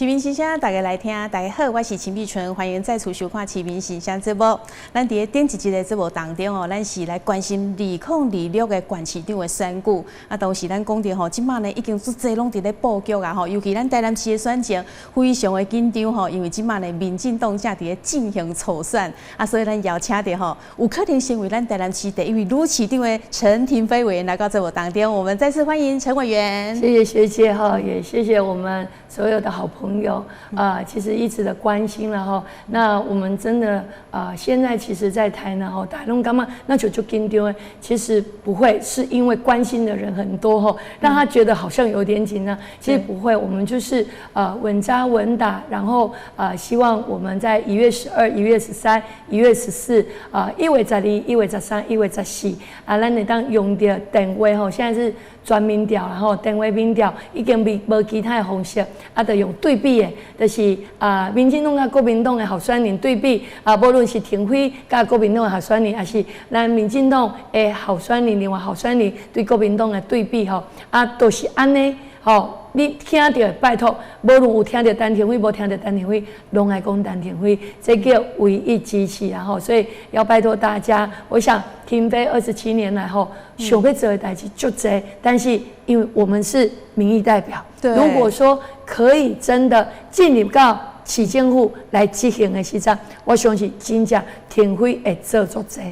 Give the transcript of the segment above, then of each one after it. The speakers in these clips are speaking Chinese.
启明信箱，大家来听。大家好，我是秦碧纯，欢迎再次收看《启明信箱》节目。咱伫顶一集的节目当中哦，咱是来关心2026的县市长的选举。啊，同时咱讲到吼，即马呢已经足侪拢伫咧布局啊吼，尤其咱台南市的选情非常的紧张吼，因为即马呢民进党正伫咧进行初选啊，所以咱邀请到吼有可能成为咱台南市第一位女市长的陈亭妃委员来到节目当中。我们再次欢迎陈委员。谢谢学姐哈，也谢谢我们所有的好朋友其实一直的关心了哈。那我们真的现在其实，在台南哈，大龙干嘛那就紧张，其实不会，是因为关心的人很多哈，让他觉得好像有点紧张。其实不会，我们就是稳扎稳打，然后希望我们在1月12、1月13、1月14、1月12、1月13、1月14咱会当用到电话吼，现在是全民调，然后电话民调已经无其他的方式，就用对比的，就是民进党甲国民党的候选人对比无论是亭妃甲国民党的候选人，还是咱民进党的候选人，另外候选人对国民党的对比吼，都是安尼吼。你听到拜托，无论有听到陈亭妃，无听到陈亭妃，拢爱讲陈亭妃，这叫唯一支持啊吼。所以要拜托大家，我想亭妃27年来后，想要做的代志就多，但是因为我们是民意代表，如果说可以真的进入到市政府来执行的时阵，我相信真正亭妃会做足多。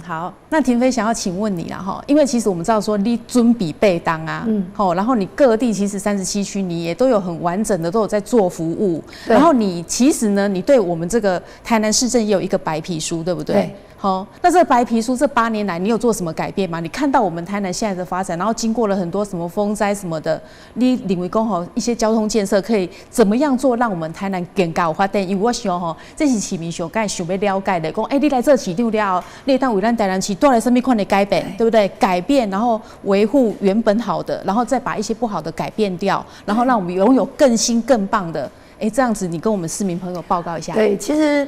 好，那亭妃想要请问你啦哈，因为其实我们知道说你准备备当啊，然后你各地其实37区你也都有很完整的都有在做服务，然后你其实呢，你对我们这个台南市政也有一个白皮书，对不对？对。好，那这个白皮书这8年来，你有做什么改变吗？你看到我们台南现在的发展，然后经过了很多什么风灾什么的，你认为讲吼一些交通建设可以怎么样做，让我们台南更加有发展？因为我想吼，这是市民想要了解的，讲你来这市长了，你当为咱台南市带来什么款的改变，对不对？改变，然后维护原本好的，然后再把一些不好的改变掉，然后让我们拥有更新更棒的。这样子你跟我们市民朋友报告一下。对，其实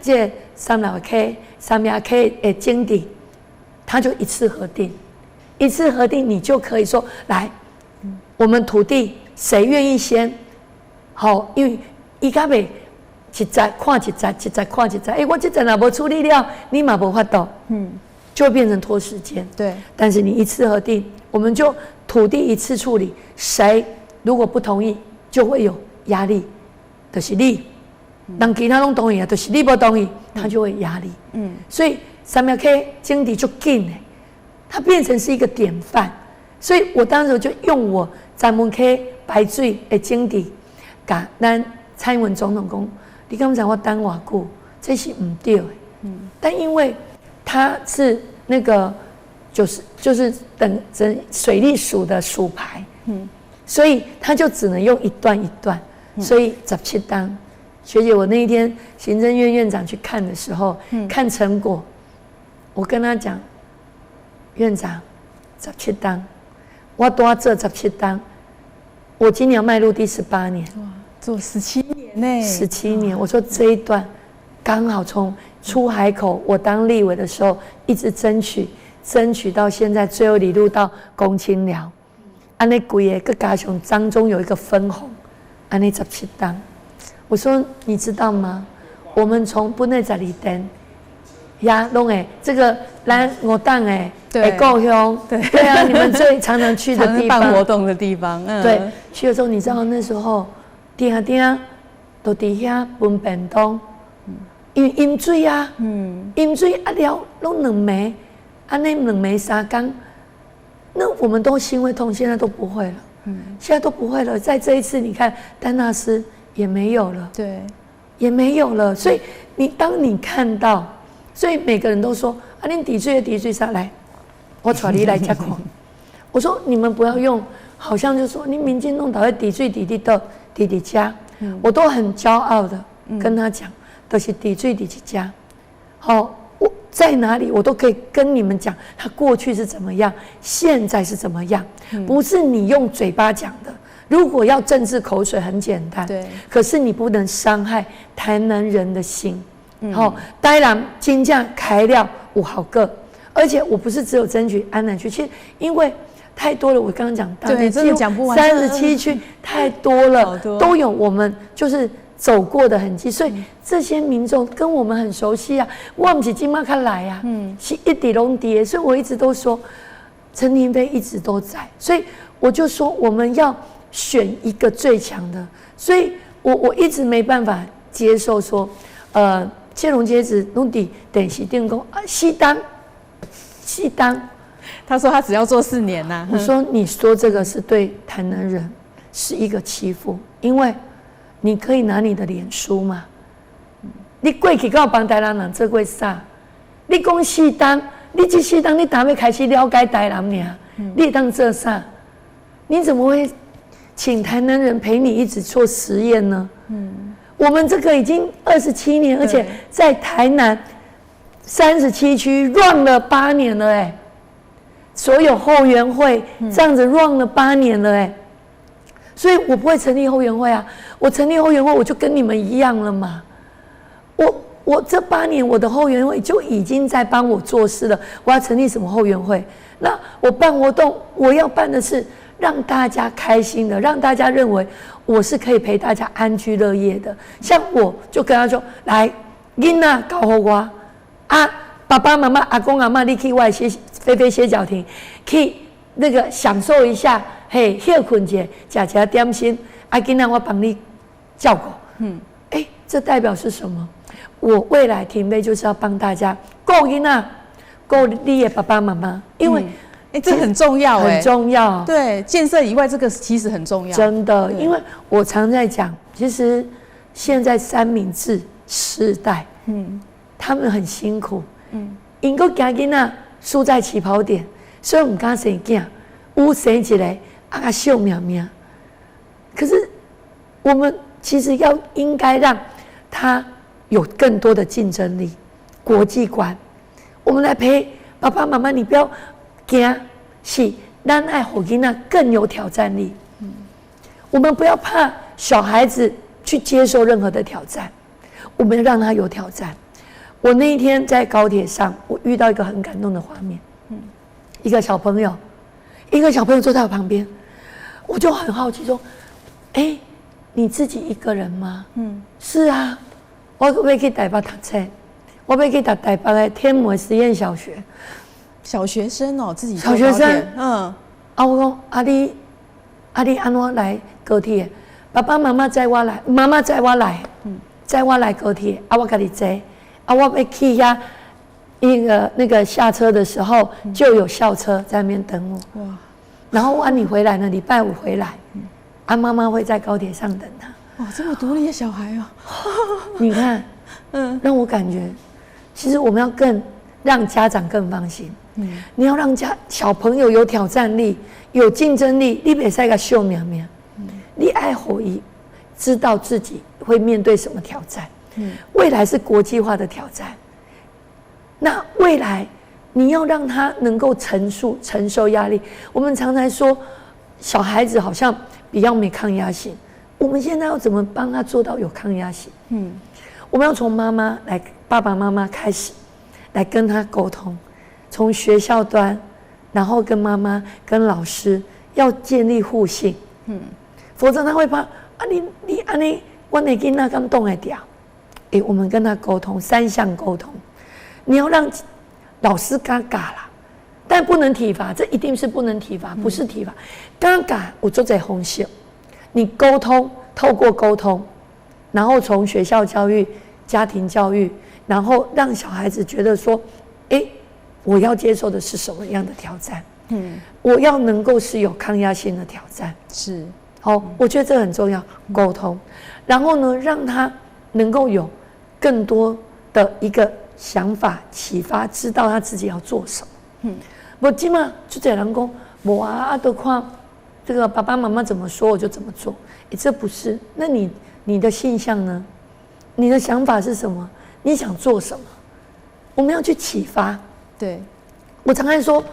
这300K 的经地，它就一次核定，一次核定你就可以说来，我们土地谁愿意先？好，因为伊甲袂一再看一再，一再看一再，我这阵也无处理了，你嘛无法度，就会变成拖时间。对，但是你一次核定，我们就土地一次处理，谁如果不同意，就会有压力。就是你，人其他拢同意啊，就是你不同意，他就会压力。所以300K 经地就紧的，它变成是一个典范。所以我当时就用我300K 排水的经地，甲咱蔡英文总统讲，你敢知我等偌久？这是唔对的。但因为它是那个就是等水利署的署牌，所以他就只能用一段一段。所以17档，学姐，我那一天行政院院长去看的时候，看成果，我跟他讲，院长17档，我多做17档，我今年要迈入第18年，哇，做17年呢，17年，我说这一段刚好从出海口，我当立委的时候一直争取到现在，最后一路到公清寮，安尼规个加上当中有一个分红。安尼17档，我说你知道吗？我们从本来12档，呀，弄这个咱5档会够凶，对啊，你们最常常去的地方，办活动的地方，对，去的时候你知道那时候，定都底下分便当，因为饮水啊，饮水了拢2枚，安尼2枚3缸，那我们都心会痛，现在都不会了。现在都不会了，在这一次你看丹纳斯也没有了，对，也没有了。所以当你看到，所以每个人都说你抵税上来，我带你来加狂。我说你们不要用，好像就说你民进党会抵税抵家，我都很骄傲的跟他讲，都是抵税抵家。好，我在哪里我都可以跟你们讲，他过去是怎么样，现在是怎么样，不是你用嘴巴讲的。如果要政治口水很简单，对，可是你不能伤害台南人的心。台南真正开了有好个，而且我不是只有争取安南区，其实因为太多了。我刚刚讲，对，真的讲不完。37区太多了，都有我们就是走过的痕迹，所以这些民众跟我们很熟悉啊。我不是今麦才来啊，是一直都在，所以我一直都说陈亭妃一直都在，所以我就说我们要选一个最强的，所以我一直没办法接受说，谢龙街子弄底等席电工啊，西单。他说他只要做4年呐。我说你说这个是对台南人是一个欺负，因为你可以拿你的脸书嘛，你过去跟帮台南人做过啥？你讲西单，你这西单你打没开始了解台南呢？你当做啥？你怎么会请台南人陪你一直做实验呢？我们这个已经27年，而且在台南37区 run 了8年了哎，所有后援会这样子 run 了8年了哎，所以我不会成立后援会啊，我成立后援会我就跟你们一样了嘛，我这8年我的后援会就已经在帮我做事了，我要成立什么后援会？那我办活动，我要办的是让大家开心的，让大家认为我是可以陪大家安居乐业的。像我就跟他说，来，囡仔交给我。啊，爸爸妈妈、阿公阿嬷，你去外菲菲歇脚亭，去那个享受一下，嘿，休困一下，吃点心，啊，囡仔我帮你照顾。这代表是什么？我未来亭妃就是要帮大家顾囡仔，顾你的爸爸妈妈，因为这很重要，很重要。对，建设以外，这个其实很重要。真的，因为我常在讲，其实现在三明治时代，他们很辛苦，因个家囡仔输在起跑点，所以唔敢生囝，有生一个啊秀苗苗。可是我们其实应该让他有更多的竞争力、国际观。我们来陪爸爸妈妈，你不要惊，是咱爱给囡仔更有挑战力。我们不要怕小孩子去接受任何的挑战，我们让他有挑战。我那一天在高铁上，我遇到一个很感动的画面，一个小朋友坐在我旁边，我就很好奇说，你自己一个人吗？是啊，我要去台北读册，我要去读台北的天母实验小学。小学生哦，自己小学生，我讲你安怎来高铁？爸爸妈妈载我来，妈妈载我来，载我来高铁，我跟你坐。我要去呀，那个下车的时候就有校车在那边等我。哇！然后你回来呢，礼拜5回来，妈妈会在高铁上等他。哇，这么独立的小孩哦！你看，让我感觉，其实我们要更让家长更放心。你要让小朋友有挑战力、有竞争力，你别再个秀苗苗，你爱火一知道自己会面对什么挑战。未来是国际化的挑战，那未来你要让他能够承受压力。我们常常说，小孩子好像比较没抗压性，我们现在要怎么帮他做到有抗压性？我们要从爸爸妈妈开始来跟他沟通，从学校端，然后跟妈妈、跟老师要建立互信，否则他会怕你安尼，我的囡仔敢动会掉。我们跟他沟通3项沟通，你要让老师嘎嘎啦，但不能体罚，这一定是不能体罚，不是体罚。嘎嘎，我做在红线，你沟通，透过沟通，然后从学校教育、家庭教育，然后让小孩子觉得说，我要接受的是什么样的挑战？我要能够是有抗压性的挑战。是，我觉得这很重要，沟通，然后呢，让他能够有更多的一个想法启发，知道他自己要做什么。我今嘛就这人讲，我都看这个爸爸妈妈怎么说我就怎么做。这不是，那你的性向呢？你的想法是什么？你想做什么？我们要去启发。对，我常常说，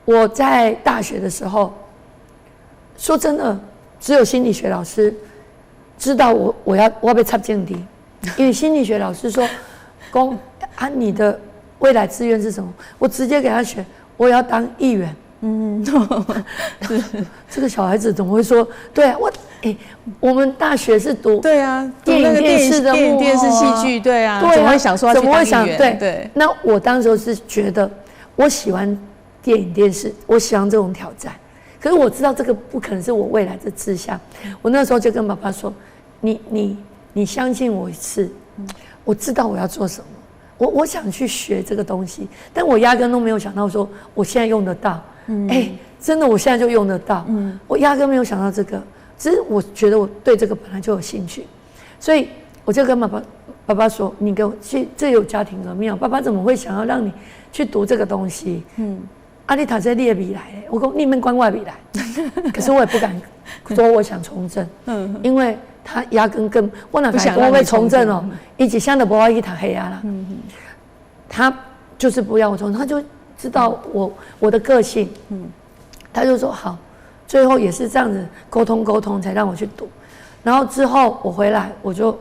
我在大学的时候，说真的，只有心理学老师知道我要被插进题。因为心理学老师说，你的未来志愿是什么？我直接给他选，我要当议员。这个小孩子怎么会说？对啊，我们大学是读对啊，电影电视的幕后电视戏剧，对啊，对啊，怎么会想说要去当演员？对。那我当时是觉得我喜欢电影电视，我喜欢这种挑战。可是我知道这个不可能是我未来的志向。我那时候就跟爸爸说：“你相信我一次，我知道我要做什么。我想去学这个东西，但我压根都没有想到说我现在用得到。真的，我现在就用得到。我压根没有想到这个，只是我觉得我对这个本来就有兴趣，所以我就跟爸爸说：你给我去，这有家庭革命。爸爸怎么会想要让你去读这个东西？你读这你的未来，我说你们管我的未来，可是我也不敢说我想从政，因为他压根我哪敢我会从政哦，一直想都不要去读黑啊啦。他就是不要我从政，他就知道我的个性，他就说好，最后也是这样子沟通才让我去读，然后之后我回来我就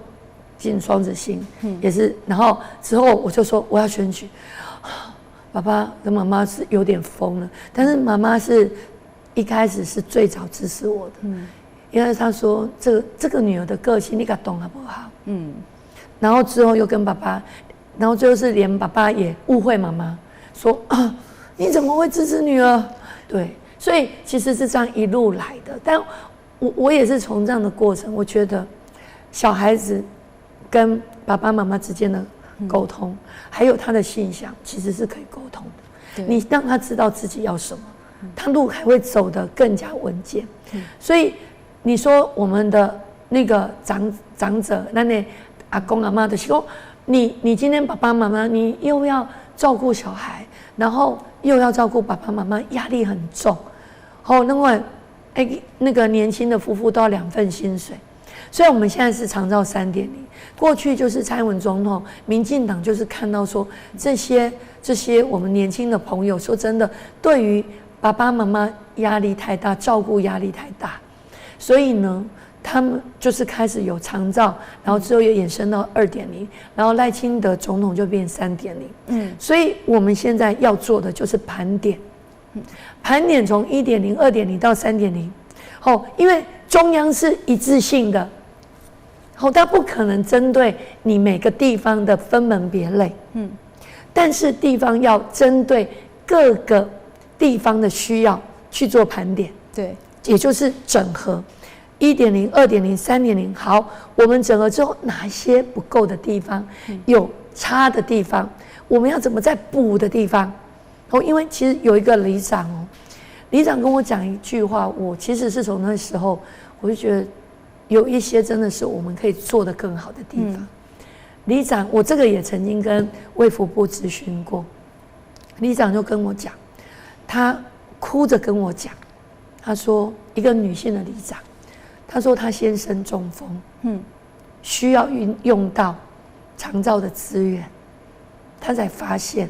进双子星，也是，然后之后我就说我要选举。爸爸跟妈妈是有点疯了，但是妈妈是一开始是最早支持我的，因为她说这个女儿的个性你给她懂好不好？然后之后又跟爸爸，然后最后是连爸爸也误会妈妈，说你怎么会支持女儿？对，所以其实是这样一路来的。但我也是从这样的过程，我觉得小孩子跟爸爸妈妈之间的沟通，还有他的信仰，其实是可以沟通的。你让他知道自己要什么，他路还会走得更加稳健。所以你说我们的那个长者，那阿公阿妈的说，你今天爸爸妈妈，你又要照顾小孩，然后又要照顾爸爸妈妈，压力很重。另外，那个年轻的夫妇都要2份薪水。所以我们现在是长照3.0，过去就是蔡英文总统，民进党就是看到说这些我们年轻的朋友，说真的，对于爸爸妈妈压力太大，照顾压力太大，所以呢，他们就是开始有长照，然后之后又衍生到2.0，然后赖清德总统就变3.0。所以我们现在要做的就是盘点，从1.0、2.0到3.0。因为中央是一致性的。它不可能针对你每个地方的分门别类，但是地方要针对各个地方的需要去做盘点，对，也就是整合1.0、2.0、3.0。好，我们整合之后，哪些不够的地方，有差的地方，我们要怎么再补的地方？因为其实有一个里长跟我讲一句话，我其实是从那时候我就觉得。有一些真的是我们可以做得更好的地方。里长，我这个也曾经跟卫福部咨询过，里长就跟我讲，他哭着跟我讲，他说一个女性的里长，他说他先生中风，需要用到长照的资源，他才发现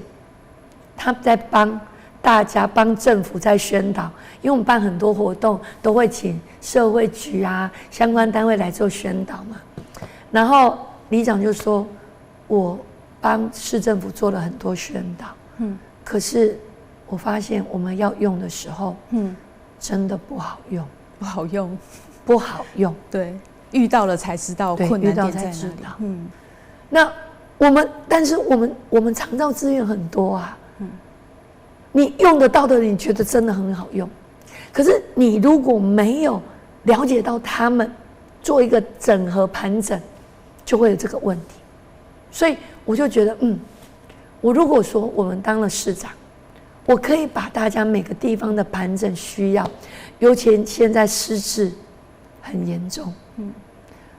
他在帮大家帮政府在宣导，因为我们办很多活动都会请社会局啊相关单位来做宣导嘛。然后里长就说，我帮市政府做了很多宣导，可是我发现我们要用的时候，真的不好用，不好用。对，遇到了才知道困难点在哪里。那但是我们长照资源很多啊。你用得到的，你觉得真的很好用，可是你如果没有了解到他们，做一个整合盘整，就会有这个问题。所以我就觉得，我如果说我们当了市长，我可以把大家每个地方的盘整需要，尤其现在失智很严重，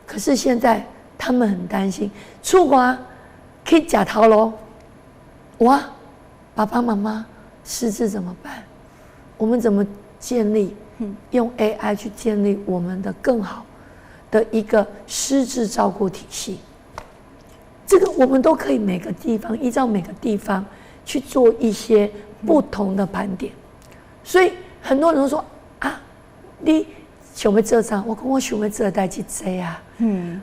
可是现在他们很担心，出国可以假逃咯，哇，爸爸妈妈失智怎么办？我们怎么建立？用 AI 去建立我们的更好的一个失智照顾体系。这个我们都可以每个地方依照每个地方去做一些不同的盘点。所以很多人都说啊，你想要做啥？我说我想要做的代志多啊。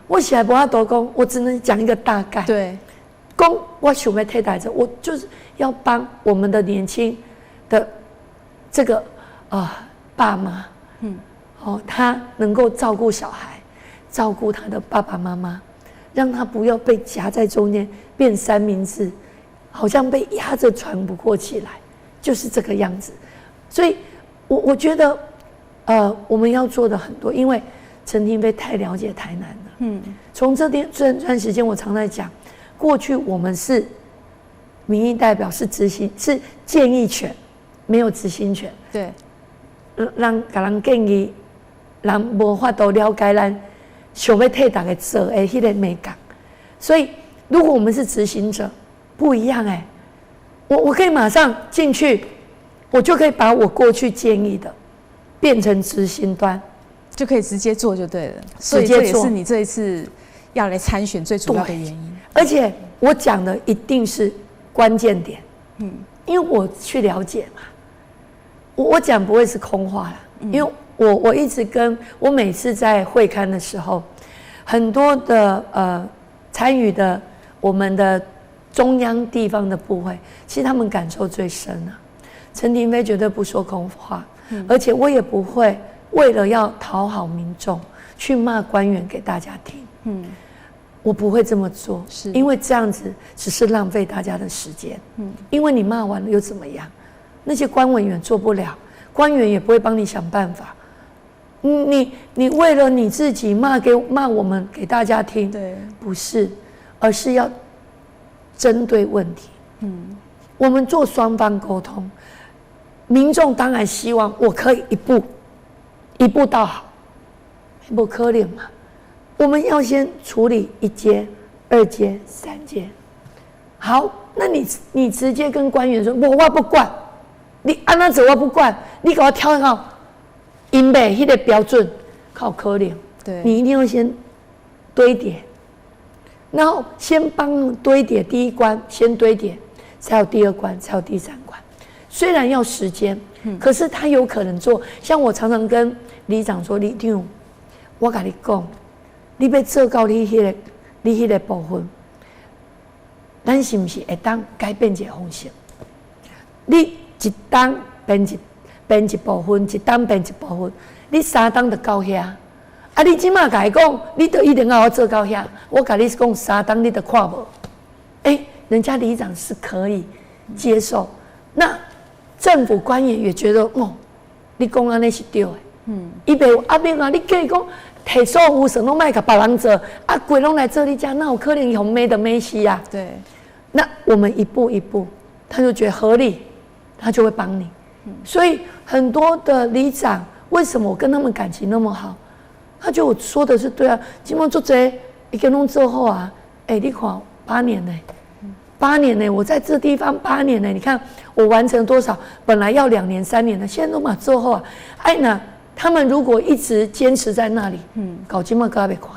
我现在不要多讲，我只能讲一个大概。对。我想要替代者，我就是要帮我们的年轻的这个爸妈，他能够照顾小孩，照顾他的爸爸妈妈，让他不要被夹在中间变三明治，好像被压着喘不过气来，就是这个样子。所以我觉得我们要做的很多，因为陈亭妃太了解台南了。从这段时间，我常在讲，过去我们是民意代表，是建议权，没有执行权。对，让给人建议，人无法度了解咱想要替大家做的迄个美感。所以，如果我们是执行者，不一样我可以马上进去，我就可以把我过去建议的变成执行端。就可以直接做就对了，所以这也是你这一次要来参选最主要的原因。而且我讲的一定是关键点，因为我去了解嘛，我讲不会是空话了，因为我一直我每次在会刊的时候，很多的参与的我们的中央地方的部会，其实他们感受最深啊。陈亭妃绝对不说空话，而且我也不会为了要讨好民众去骂官员给大家听，我不会这么做，因为这样子只是浪费大家的时间，因为你骂完了又怎么样？那些官委员做不了，官员也不会帮你想办法。你为了你自己骂我们给大家听，对，不是，而是要针对问题。我们做双方沟通，民众当然希望我可以一步到好，不可能嘛？我们要先处理1阶、2阶、3阶。好，那你直接跟官员说，我不管，你按那走我不管，你给我挑好，因为那个标准靠可能。对，你一定要先堆叠，然后先帮堆叠第一关，先堆叠，才有第2关，才有第3关。虽然要时间，可是他有可能做。像我常常跟里长说，里长，我跟你讲，你要做到你那个部分，咱是不是会当改变一个方式？你一档变一部分，一档变一部分，你3档就到遐。啊，你即马甲伊讲，你就一定要我做到遐。我甲你讲3档，你就看无。人家里长是可以接受，那政府官员也觉得，你讲安尼是对的。伊袂有压力啊！你叫伊讲提所有事拢卖甲别人做，规拢来做你家，那有可能用没的没戏啊？对。那我们一步一步，他就觉得合理，他就会帮你。所以很多的里长，为什么我跟他们感情那么好？他觉得我说的是对啊，基本做这一个弄之后啊，你看8年呢，8年呢，我在这地方8年呢，你看我完成多少？本来要2年3年的，现在都嘛之后啊，那他们如果一直坚持在那里，搞基本都要被垮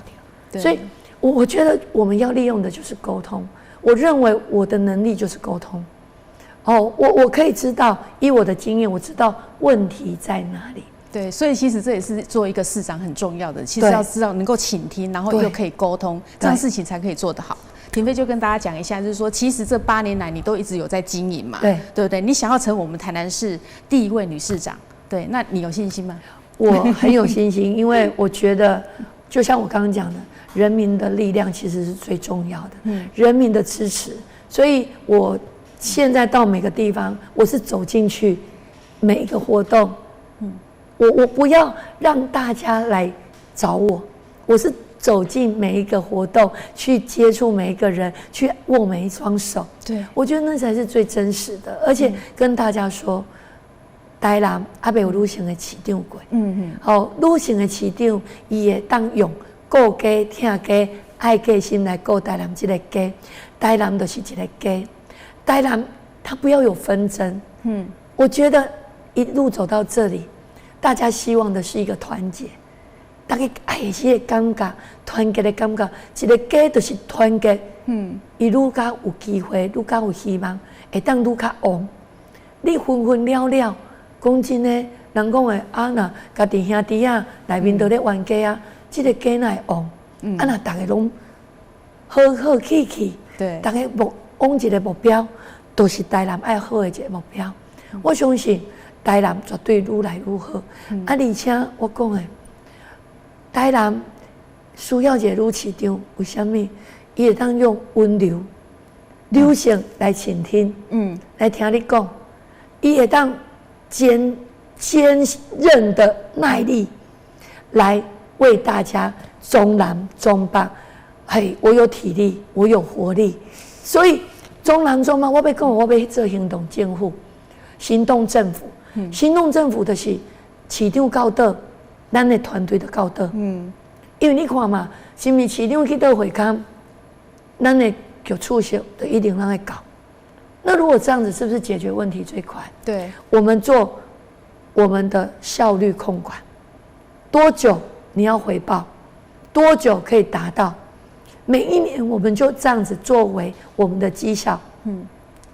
掉。所以我觉得我们要利用的就是沟通。我认为我的能力就是沟通。我可以知道，以我的经验，我知道问题在哪里。对，所以其实这也是做一个市长很重要的，其实要知道能够倾听，然后又可以沟通，这样事情才可以做得好。亭妃就跟大家讲一下，就是说，其实这8年来你都一直有在经营嘛，对不对？你想要成为我们台南市第1位女市长，对，那你有信心吗？我很有信心，因为我觉得，就像我刚刚讲的，人民的力量其实是最重要的，人民的支持。所以我现在到每个地方，我是走进去每一个活动，我不要让大家来找我，我是走进每一个活动，去接触每一个人，去握每一双手。对，我觉得那才是最真实的，而且跟大家说。台南还没有女性的市长过，女性的市长伊会当用顾家、听家、爱家心来顾台南这个家，台南就是一个家，台南它不要有纷争。我觉得一路走到这里，大家希望的是一个团结，大家爱惜的感觉，团结的感觉，一个家就是团结。伊愈加有机会，愈加有希望，会当愈加旺。你分分了了。讲真的，人讲的若家己兄弟啊，内面都咧冤家啊，这个家哪会旺？若大家拢好好气气，对，大家往一个目标，都是台南爱好的一个目标。我相信台南绝对愈来愈好。而且我讲的，台南需要一个女市长，为什么？伊会当用温柔、柔性来倾听，来听你讲，伊会当坚韧的耐力来为大家中南中北。嘿，我有体力，我有活力，所以中南中北，我要讲，我要做行动政府，行动政府，行动政府就是市长到倒，咱的团队就到倒。因为你看嘛，是毋是市长去倒会刊，咱的局处席就一定让他搞。那如果这样子，是不是解决问题最快？对，我们做我们的效率控管，多久你要回报，多久可以达到？每一年我们就这样子作为我们的绩效，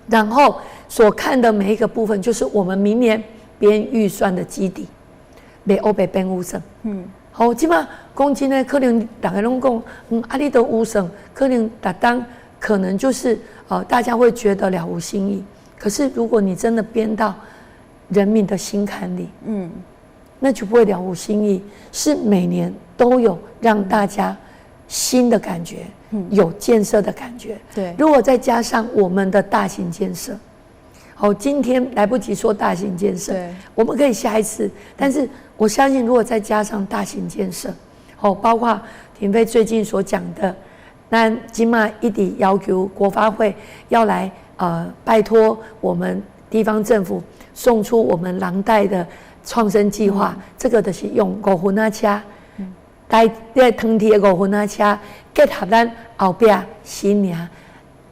然后所看的每一个部分就是我们明年编预算的基底，袂欧北编预算。好，即马讲真的，可能大家拢讲，你都预算，可能当可能就是大家会觉得了无新意。可是如果你真的编到人民的心坎里，那就不会了无新意，是每年都有让大家新的感觉，有建设的感觉。对，如果再加上我们的大型建设，好，今天来不及说大型建设，我们可以下一次。但是我相信，如果再加上大型建设，好，包括廷飞最近所讲的，那今嘛一直要求国发会要来拜托我们地方政府送出我们廊带的创生计划，这个就是用5分仔车。在汤铁的5分仔车，结合咱后壁新娘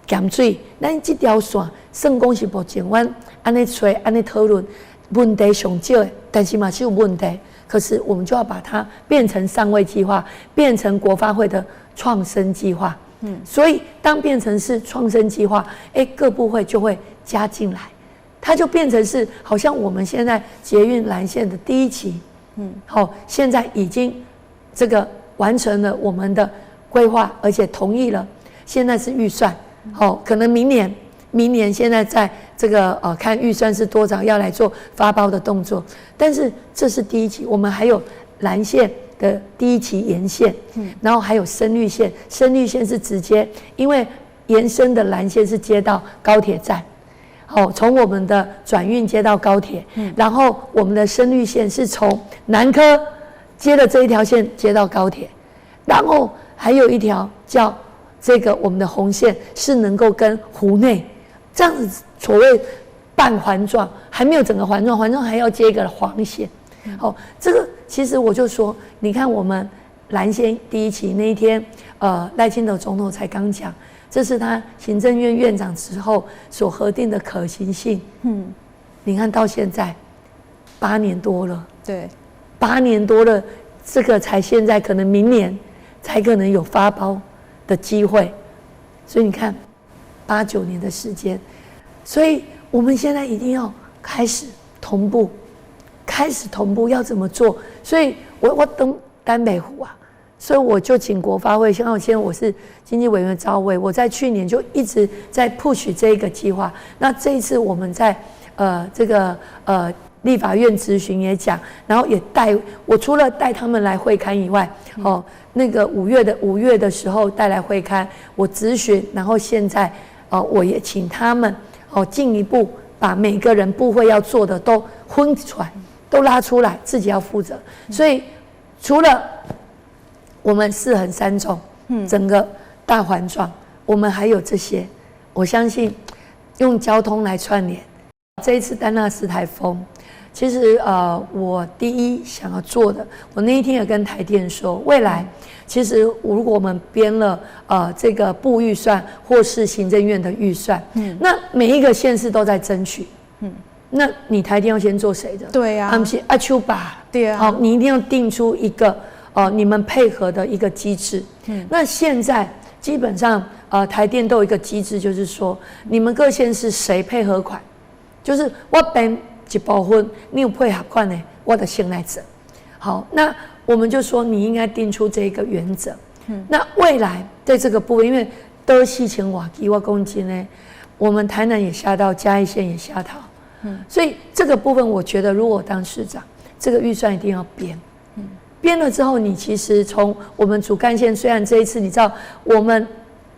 咸水，咱这条线算讲是目前阮安尼找安尼讨论问题上少的，但是嘛是有问题。可是我们就要把它变成上位计划，变成国发会的创生计划。所以当变成是创生计划，各部会就会加进来，它就变成是好像我们现在捷运蓝线的第一期，好，现在已经这个完成了我们的规划，而且同意了，现在是预算，好，可能明年现在在这个看预算是多少，要来做发包的动作。但是这是第一期，我们还有蓝线的第一期沿线，然后还有深绿线，深绿线是直接，因为延伸的蓝线是接到高铁站，好，从我们的转运接到高铁，然后我们的深绿线是从南科接了这一条线接到高铁，然后还有一条叫这个我们的红线是能够跟湖内这样子所谓半环状，还没有整个环状，环状还要接一个黄线。好，这个其实我就说，你看我们蓝线第一期那一天，赖清德总统才刚讲，这是他行政院院长之后所核定的可行性。你看到现在8年多了，对，8年多了，这个才现在可能明年才可能有发包的机会，所以你看8、9年的时间，所以我们现在一定要开始同步。要怎么做？所以我等丹北湖啊，所以我就请国发会，像我是经济委员赵伟，我在去年就一直在 push 这个计划。那这一次我们在这个立法院质询也讲，然后也我除了带他们来会勘以外，那个5月的时候带来会勘，我质询，然后现在我也请他们进一步把每个人部会要做的都分出来。都拉出来，自己要负责。所以除了我们4横3纵，整个大环状，我们还有这些。我相信用交通来串联。这一次丹纳斯台风，其实我第一想要做的，我那一天也跟台电说，未来其实如果我们编了这个部预算或是行政院的预算，那每一个县市都在争取，那你台电要先做谁的？对呀，他们是阿丘吧？对啊，好，你一定要定出一个你们配合的一个机制。那现在基本上台电都有一个机制，就是说你们各县市谁配合款，就是我编一部分，你有配合款的，我的先来整。好，那我们就说你应该定出这个原则。那未来对这个部分，因为都事情瓦基我公斤呢，我们台南也下到，嘉义县也下到。所以这个部分我觉得，如果我当市长，这个预算一定要编。编了之后，你其实从我们主干线，虽然这一次你知道我们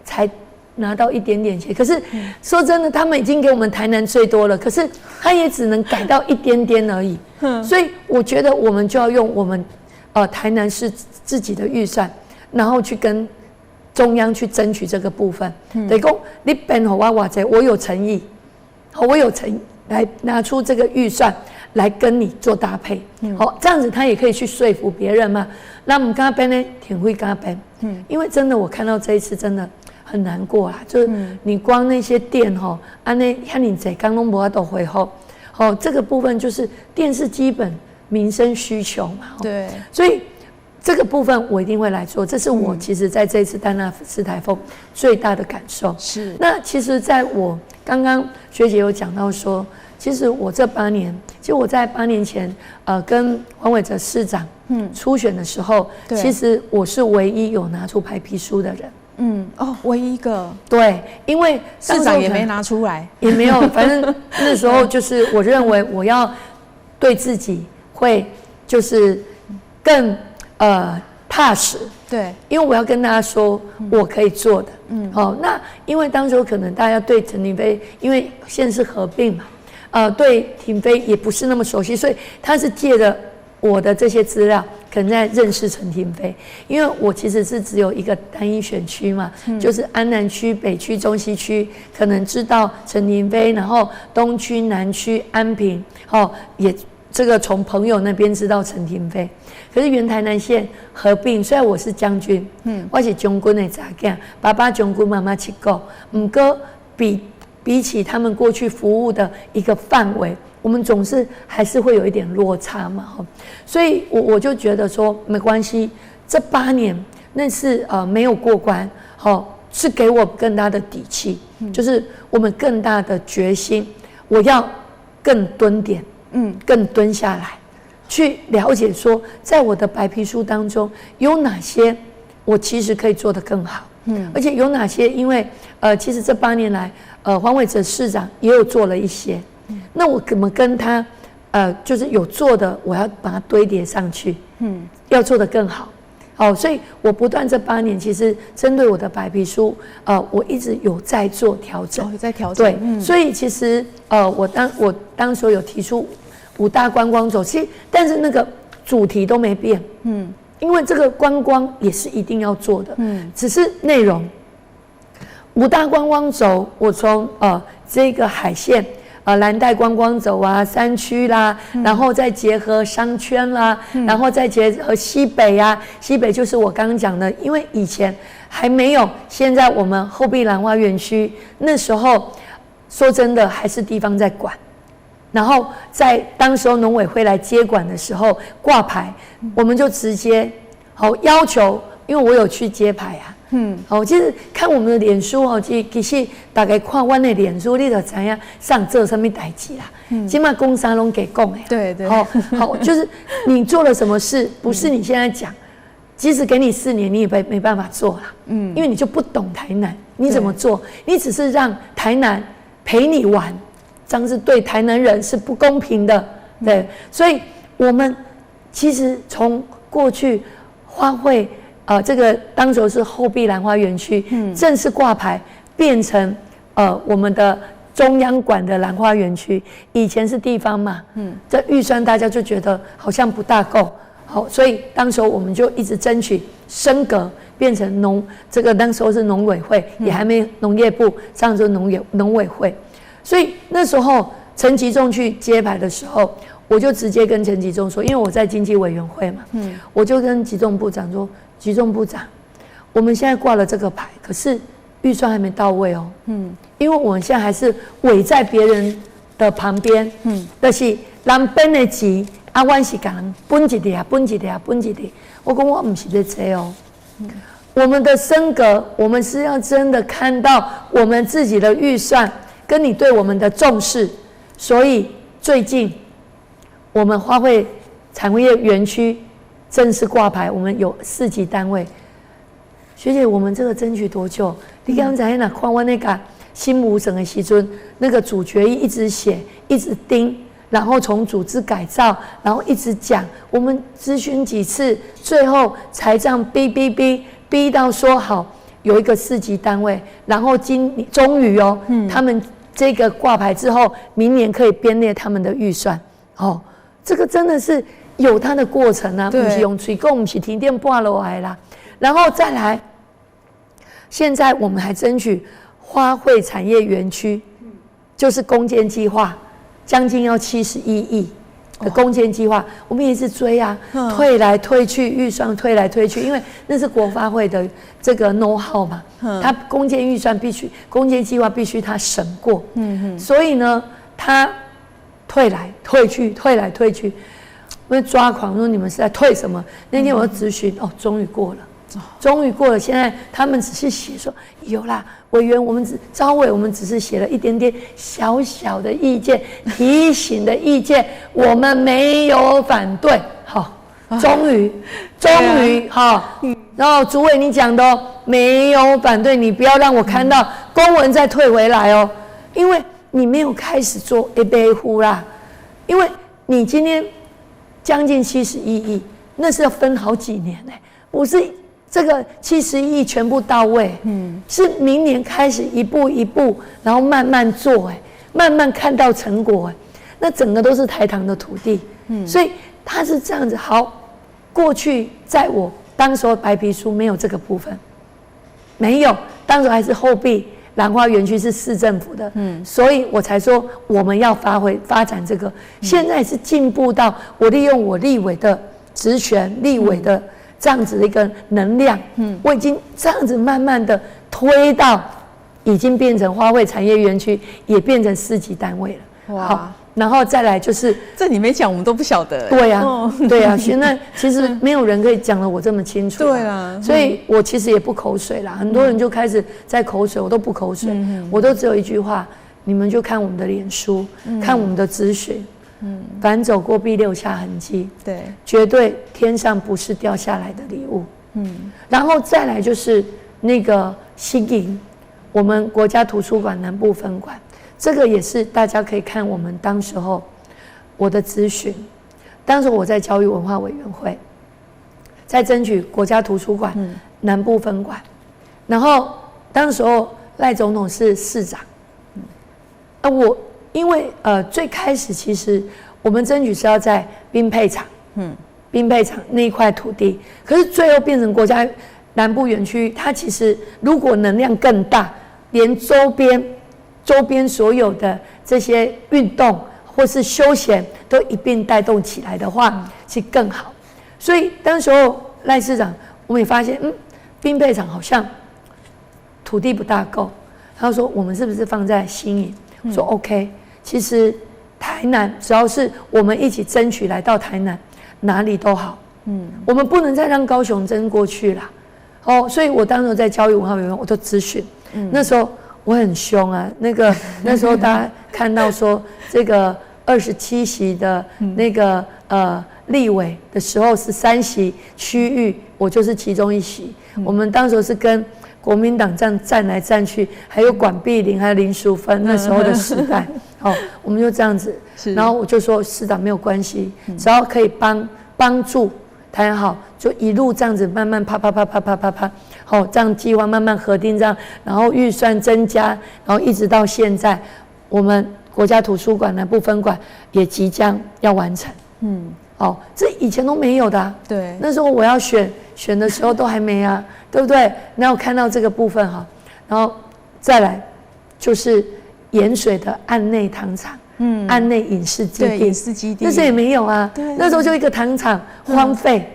才拿到一点点钱，可是说真的，他们已经给我们台南最多了，可是他也只能改到一点点而已。所以我觉得我们就要用我们台南市自己的预算，然后去跟中央去争取这个部分。等于说你编给我多少，我有诚意，我有诚意来拿出这个预算来跟你做搭配。好，这样子他也可以去说服别人嘛。那我们刚刚编呢，挺会跟他编。因为真的我看到这一次真的很难过啦，就是你光那些店吼，安那看你在刚拢无法都回复。这个部分就是电是基本民生需求嘛。对，所以这个部分我一定会来做，这是我其实在这一次丹纳斯台风最大的感受。是。那其实在我刚刚学姐有讲到说，其实我这8年，其实我在8年前跟黄伟哲市长初选的时候，其实我是唯一有拿出白皮书的人。唯一一个。对，因为市长也没拿出来，也没有，反正那时候就是我认为我要对自己会就是更踏实。对，因为我要跟大家说我可以做的。好，那因为当时可能大家对陈亭妃，因为县市合并嘛，对亭妃也不是那么熟悉，所以他是借着我的这些资料，可能在认识陈亭妃。因为我其实是只有一个单一选区嘛，就是安南区、北区、中西区，可能知道陈亭妃，然后东区、南区、安平，也这个从朋友那边知道陈亭妃。可是原台南县合并，虽然我是将军，我是将军的查囝，爸爸将军，妈妈7个，不过比起他们过去服务的一个范围，我们总是还是会有一点落差嘛。所以我就觉得说没关系，这8年那是没有过关，是给我更大的底气，就是我们更大的决心，我要更蹲点，更蹲下来。去了解说，在我的白皮书当中有哪些我其实可以做得更好，而且有哪些，因为其实这8年来，黄伟哲市长也有做了一些，那我怎么跟他就是有做的，我要把它堆叠上去，要做得更好。所以我不断这8年，其实针对我的白皮书，我一直有在做调整，有在调整。对，所以其实我当时有提出5大观光轴，其实但是那个主题都没变，因为这个观光也是一定要做的，只是内容。5大观光轴，我从这个海线蓝带观光轴啊，山区啦，然后再结合商圈啦，然后再结合西北啊，西北就是我刚刚讲的，因为以前还没有，现在我们后壁兰花园区那时候说真的还是地方在管。然后在当时候农委会来接管的时候挂牌，我们就直接要求，因为我有去接牌啊，其实看我们的脸书其实大概看我的脸书，你就知道上做什么代志啦。现在公司拢给讲的，对对，好，就是你做了什么事，不是你现在讲，即使给你4年，你也没办法做啦，因为你就不懂台南，你怎么做？你只是让台南陪你玩。这样是对台南人是不公平的，对，所以我们其实从过去花卉这个当时是后壁兰花园区，正式挂牌变成我们的中央管的兰花园区，以前是地方嘛，这预算大家就觉得好像不大够，好，所以当时我们就一直争取升格，变成这个当时候是农委会，也还没农业部，这样就农委会。所以那时候陈吉仲去接牌的时候，我就直接跟陈吉仲说，因为我在经济委员会嘛，我就跟吉仲部长说，吉仲部长，我们现在挂了这个牌，可是预算还没到位哦，因为我们现在还是围在别人的旁边，就是人分的钱，我是给人分一点，我说我不是在这哦，我们的升格，我们是要真的看到我们自己的预算。跟你对我们的重视，所以最近我们花卉产业园区正式挂牌，我们有4级单位。学姐，我们这个争取多久？你刚才哪看我那个新武省的时阵，那个主决议一直写，一直盯，然后从组织改造，然后一直讲，我们咨询几次，最后才这样逼到说好有一个4级单位，然后终于他们这个挂牌之后，明年可以编列他们的预算。这个真的是有它的过程啊，不是用嘴讲，不是停电挂落来啦。然后再来，现在我们还争取花卉产业园区，就是攻坚计划，将近要71亿的攻坚计划，我们也是追啊，退来退去，预算退来退去，因为那是国发会的这个 know how 嘛，他攻坚预算攻坚计划必须他审过，所以呢，他退来退去，因为抓狂说你们是在退什么？那天我就咨询，终于过了，现在他们只是写说有啦，委员我们只是写了一点点小小的意见，提醒的意见，我们没有反对，终于然后主委你讲的没有反对，你不要让我看到公文再退回来因为你没有开始做一杯壶啦，因为你今天将近71亿，那是要分好几年不是这个71亿全部到位，是明年开始一步一步，然后慢慢做，慢慢看到成果，那整个都是台糖的土地，所以它是这样子。好，过去在我当时候白皮书没有这个部分，没有，当时还是后壁兰花园区是市政府的，所以我才说我们要发展这个。现在是进步到我利用我立委的职权，立委的这样子的一个能量，我已经这样子慢慢的推到，已经变成花卉产业园区，也变成4级单位了。好，然后再来就是这你没讲，我们都不晓得。对啊，对啊，现在其实没有人可以讲得我这么清楚。对啊，所以我其实也不口水啦，很多人就开始在口水，我都不口水，我都只有一句话，你们就看我们的脸书，看我们的咨询。凡走过必留下痕迹，对，绝对天上不是掉下来的礼物。然后再来就是那个新营，我们国家图书馆南部分馆，这个也是大家可以看我们当时候我的咨询，当时我在教育文化委员会，在争取国家图书馆南部分馆，然后当时候赖总统是市长，我因为最开始其实我们争取是要在兵配场，兵配场那一块土地，可是最后变成国家南部园区，它其实如果能量更大，连周边所有的这些运动或是休闲都一并带动起来的话，是更好。所以当时候赖市长，我们也发现，兵配场好像土地不大够，他说我们是不是放在新营？我说 OK。其实台南只要是我们一起争取来到台南，哪里都好。我们不能再让高雄争过去啦。所以我当时在教育文化委员会，我都咨询。那时候我很凶啊，那时候大家看到说这个27席的那个立委的时候是3席区域，我就是其中1席。我们当时是跟国民党站来站去，还有管碧玲，还有林淑芬那时候的时代，我们就这样子。然后我就说市长没有关系，只要可以帮助台湾好，就一路这样子慢慢啪，这样计划慢慢核定这样，然后预算增加，然后一直到现在，我们国家图书馆南部分馆也即将要完成。这以前都没有的啊。对，那时候我要选的时候都还没啊，对不对？那我看到这个部分哈，然后再来就是盐水的岸内糖厂，岸内影视基地，影视基地那时候也没有啊，那时候就一个糖厂荒废，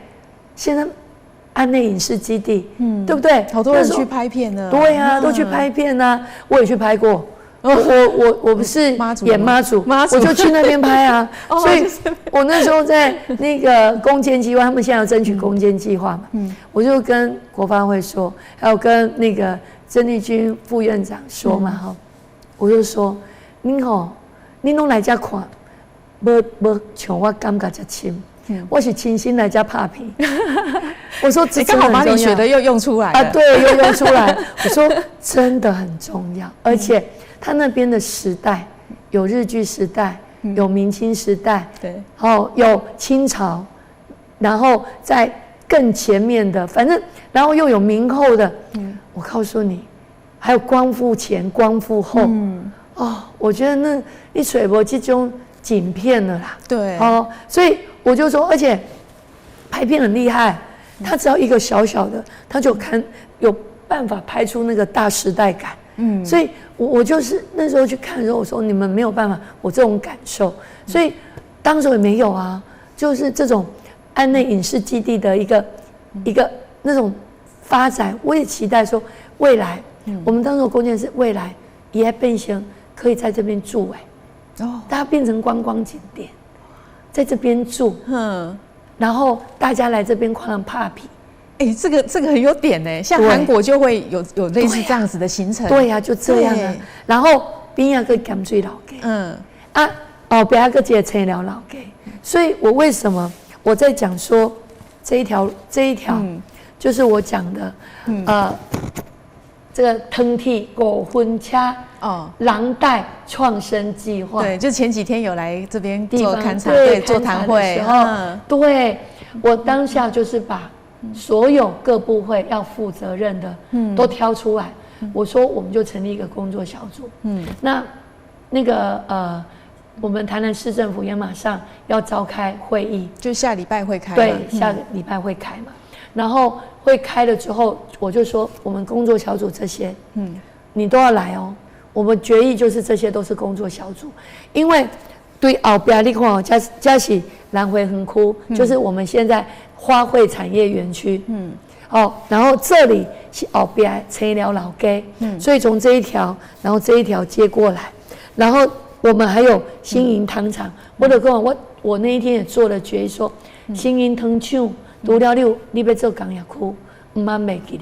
现在岸内影视基地，对不对？好多人去拍片呢，对啊，都去拍片啊，我也去拍过。我不是演妈祖，我就去那边拍啊。所以，我那时候在那个攻坚计划，他们现在要争取攻坚计划嘛，我就跟国发会说，还有跟那个曾丽君副院长说嘛，我就说，您拢来这看，无像我感觉这深，我是清新来家拍片。我说这刚好把你学的又用出来了啊，对，又用出来。我说真的很重要，而且他那边的时代有日据时代，有明清时代，对，有清朝，然后在更前面的，反正然后又有明后的。我告诉你，还有光复前、光复后。我觉得那你揣摩这种景片了啦。对，所以我就说，而且拍片很厉害，他只要一个小小的，他就有办法拍出那个大时代感。所以我就是那时候去看的时候，我说你们没有办法，我这种感受，所以当时也没有啊，就是这种安内影视基地的一个那种发展，我也期待说未来，我们当时的关键是未来也变成可以在这边住大家变成观光景点，在这边住，然后大家来这边看拍片。这个很有点呢，像韩国就会有类似这样子的行程。对呀，就这样啊。然后边那个咸水老街，边那个一个青寮老街。所以我为什么我在讲说这一条，就是我讲的，这个腾替5分车廊带创生计划。对，就前几天有来这边做勘察，对，做谈会。对，我当下就是把所有各部会要负责任的都挑出来。我说我们就成立一个工作小组。那个我们台南市政府也马上要召开会议，就下礼拜会开。对，下个礼拜会开嘛。然后会开了之后，我就说我们工作小组这些，你都要来哦。我们决议就是这些都是工作小组，因为对后边你看，这是南回横窟，就是我们现在花卉产业园区，然后这里是后边青寮老街，所以从这一条，然后这一条接过来，然后我们还有新营糖厂，我就跟我那一天也做了决议说，新营糖厂。除了你要做工业区，唔茫袂记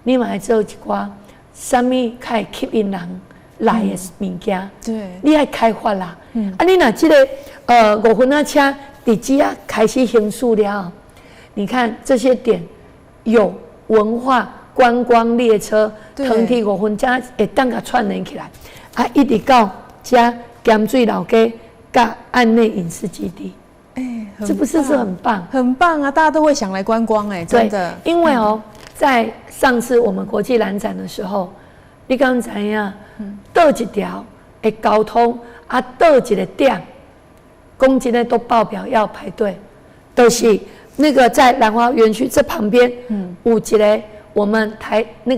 你嘛来做一寡什么可以吸引人来的物件。对，你爱开发啦。你若这个5分仔车伫这开始行驶了，你看这些点有文化观光列车，腾替5分车会当甲串联起来，一直到这咸水老街甲安内影视基地。这不是很棒？很棒啊！大家都会想来观光真的。因为在上次我们国际蓝展的时候，你刚才呀，倒一条的交通倒一个点，公斤呢都报表要排队，都是那个在兰花园区这旁边，有一个我们那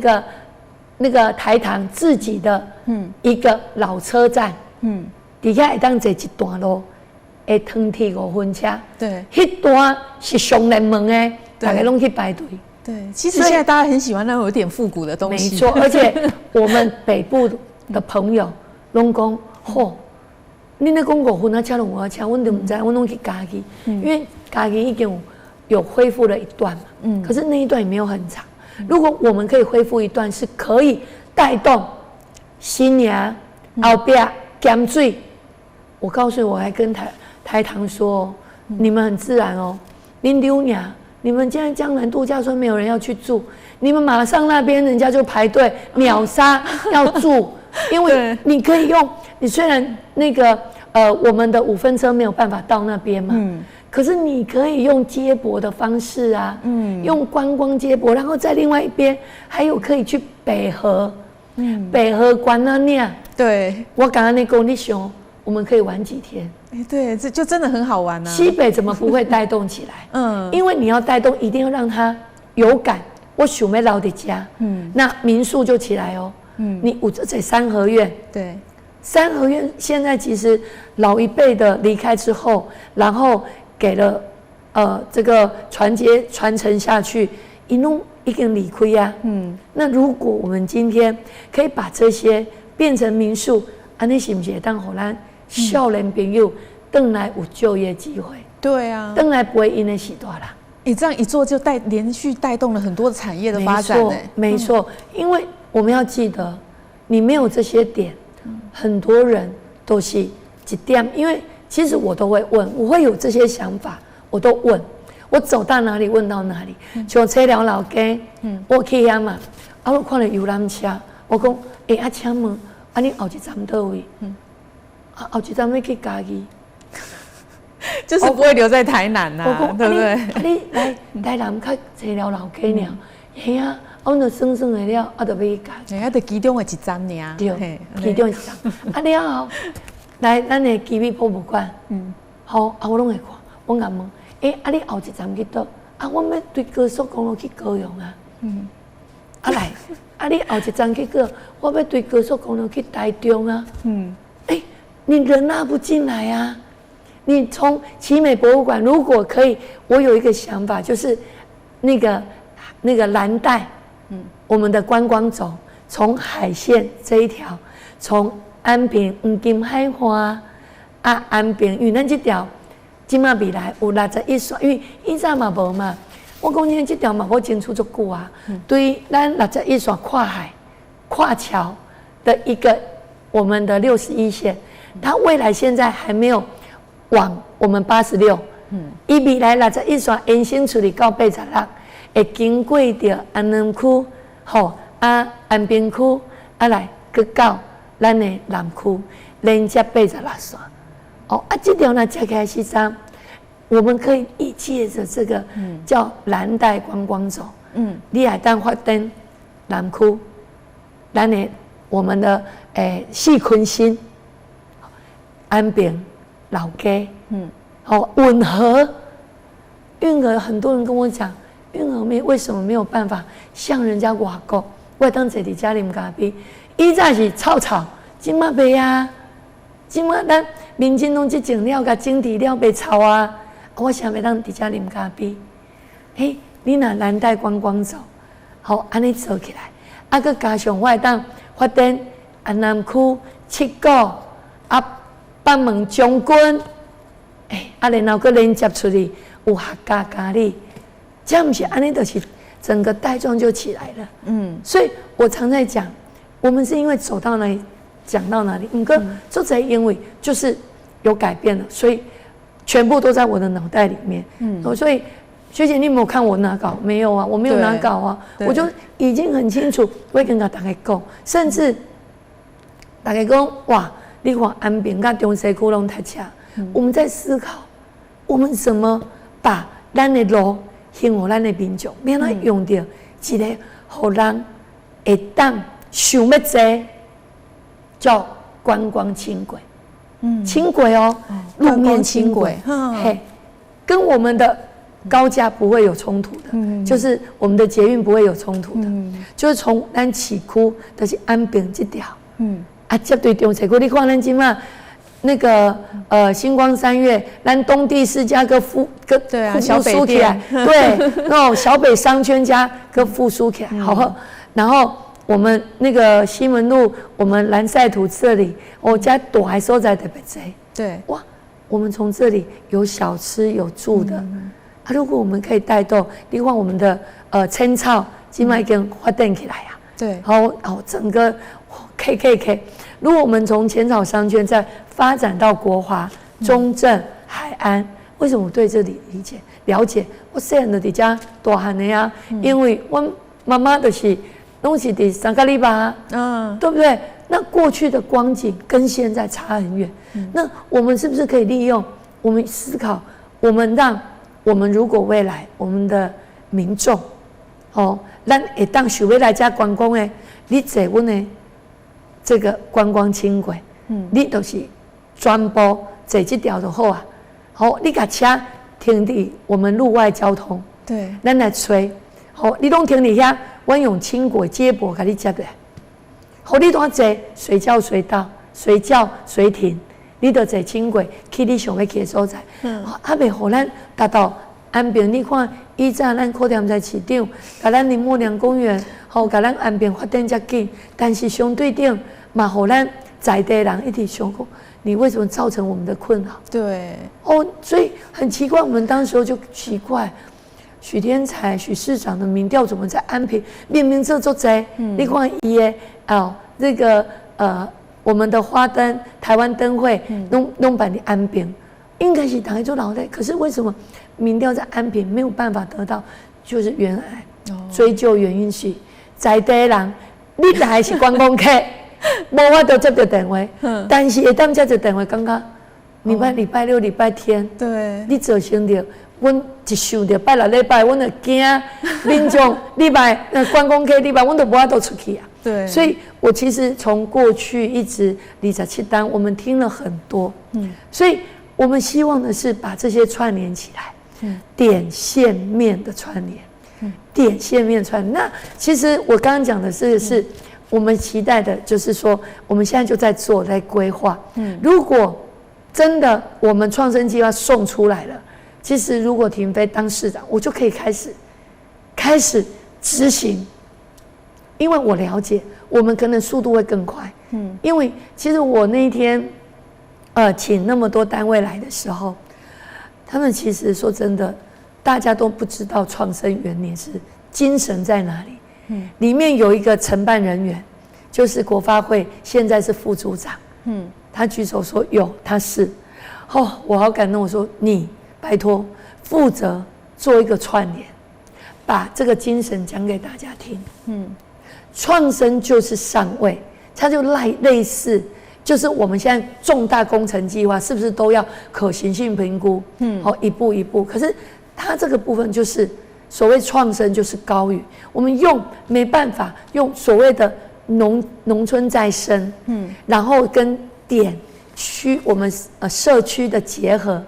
个台糖自己的一个老车站，底下会当坐一段路。会腾替5分车，对，迄段是上热门的，大家拢去排队。对，其实现在大家很喜欢那种有点复古的东西。没错，而且我们北部的朋友拢讲，你那讲5分车拢5车，阮都唔知，阮拢去嘉义，因为嘉义已经有恢复了一段嘛，可是那一段也没有很长。如果我们可以恢复一段，是可以带动新娘后边咸水。我告诉你，我还跟台糖说，你们很自然哦，恁溜娘，你们现在江南度假村没有人要去住，你们马上那边人家就排队秒杀要住，因为你可以用，你虽然那个我们的5分车没有办法到那边嘛，可是你可以用接驳的方式啊，用观光接驳，然后在另外一边还有可以去北河，北河关那念，对，我刚刚那讲你想。我们可以玩几天？对，这就真的很好玩啊！西北怎么不会带动起来？因为你要带动，一定要让它有感。我想要留在家，那民宿就起来哦。你有这三合院，对，三合院现在其实老一辈的离开之后，然后给了这个传承下去，一弄一个离开啊。那如果我们今天可以把这些变成民宿，你是不是当互咱少年朋友回来有就业机会？对啊，回来不会因为时大啦。这样一做就连续带动了很多产业的发展。没错，因为我们要记得，你没有这些点，很多人都是一点。因为其实我都会问，我会有这些想法，我都问，我走到哪里问到哪里。像车寮老街，我去遐嘛，我看到游览车，我讲，请问，你后一站倒位？后一站要去嘉义。就是不会留在台南呐，对不对？你来台南较车寮老街尔，嘿啊，我就算算的了，我就要去嘉义。就其中的一站尔。对，其中一站。了后，来咱的基美博物馆，好，我拢会看。我甲问，你后一站去倒？我要对高速公路去高雄啊。来，你后一站去倒？我要对高速公路去台中啊。你人拉不进来啊。你从奇美博物馆，如果可以，我有一个想法，就是那个蓝带，我们的观光走，从海线这一条，从安平黄金海花安平，因为咱这条今嘛未来有61线，因为以前嘛无嘛，我讲今这条嘛无争取足久啊，对咱61线跨海跨桥的一个我们的61线，它未来现在还没有。往我们86，伊未来61线延伸出去到86，会经过着安南区，安平区，来去到咱的南区，连接86线。这条呢接起来是啥？我们可以借着这个叫蓝带观光走，你来当发展南区，咱的我们的四昆新，安平。老街，吻合，运河很多人跟我讲，运河为什么没有办法像人家外国，我当坐伫遮啉咖啡，以前是草草，今嘛袂啊，今嘛咱民间拢即种了，甲整治了袂臭啊，我想要当伫遮啉咖啡，你若蓝带观光走，安尼走起来，佮加上我当发展南区七股北门将军，然后佮连接出去有客家咖喱，这不是安尼，就是整个带状就起来了。所以我常在讲，我们是因为走到哪里讲到哪里，这才因为就是有改变了，所以全部都在我的脑袋里面。所以学姐，你有没有看我拿稿？没有啊，我没有拿稿啊，我就已经很清楚，我会跟大家讲，甚至大家讲哇。你看安平甲中西区拢塞车，我们在思考，我们怎么把咱的路行予咱的民众，免咱用到一个互人会当想要坐，叫观光轻轨，轻轨哦，路面轻轨，跟我们的高架不会有冲突的，就是我们的捷运不会有冲突的，就是从咱市区就是安平这条，接对中西区，你看咱今嘛那个星光三月，咱东地市加个对啊，小北店，对，那种小北商圈加个复苏起来，好，然后我们那个西门路，我们蓝晒图这里，我家躲还收在特别多，对，哇，我们从这里有小吃有住的，如果我们可以带动，另外我们的青草今嘛已经发展起来呀，对，好，整个。KKK， 如果我们从浅草商圈再发展到国华、中正、海岸，为什么我对这里了解？我细汉就伫遮大汉的呀，因为我妈妈就是拢是伫三角里吧，对不对？那过去的光景跟现在差很远，那我们是不是可以利用？我们思考，我们如果未来我们的民众，咱会当想要来遮观光的，你坐阮的。这个观光轻轨，你就是专播坐这条就好啊。好，你把车停伫我们路外交通，对，咱来吹。好，你拢停伫遐，我用轻轨接驳给你接来。好，你当坐随叫随到，随叫随停，你就坐轻轨去你想要去的所在。袂互咱达到安平。你看，以前咱靠店在市场，甲咱林木娘公园。甲咱安平发展遮紧，但是相对顶嘛，互咱在地人一直想讲，你为什么造成我们的困扰？对，所以很奇怪，我们当时就奇怪，许天才许市长的民调怎么在安平明明这做在，你看伊的这个我们的花灯台湾灯会弄办的安平，应该是大家做劳累，可是为什么民调在安平没有办法得到？就是原来追究原因是在地人，你来是观光客，无法度接到电话，但是会当接到电话，感觉礼拜六、礼拜天，对，你做成着，阮一想着拜六礼拜，阮就惊民众礼拜观光客礼拜，阮就无法度出去啊。对，所以我其实从过去一直27单，我们听了很多，所以我们希望的是把这些串联起来，点线面的串联，点线面串联。那其实我刚刚讲的是我们期待的，就是说我们现在就在做，在规划。如果真的我们创生计划送出来了，其实如果亭妃当市长，我就可以开始执行。因为我了解，我们可能速度会更快。因为其实我那一天，请那么多单位来的时候，他们其实说真的，大家都不知道创生元年是精神在哪里。里面有一个承办人员，就是国发会现在是副组长。他举手说有，他是。我好感动，我说你拜托负责做一个串联，把这个精神讲给大家听。创生就是上位，它就类似，就是我们现在重大工程计划是不是都要可行性评估？一步一步。可是它这个部分就是所谓创生，就是高于我们没办法用所谓的农村再生，然后跟点区我们社区的结合。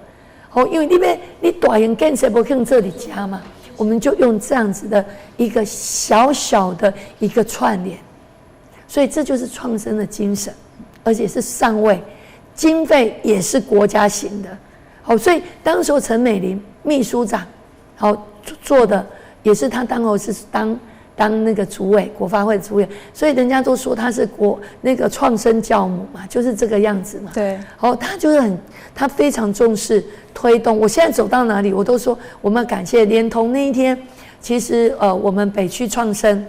因为你大型建设不可能这里加嘛。我们就用这样子的一个小小的一个串联，所以这就是创生的精神，而且是上位，经费也是国家型的。所以当时陈美玲秘书长做的也是他当时是当那个主委，国发会主委，所以人家都说他是那个创生教母嘛，就是这个样子嘛。对，他就是他非常重视推动。我现在走到哪里，我都说我们要感谢，连同那一天，其实我们北区创生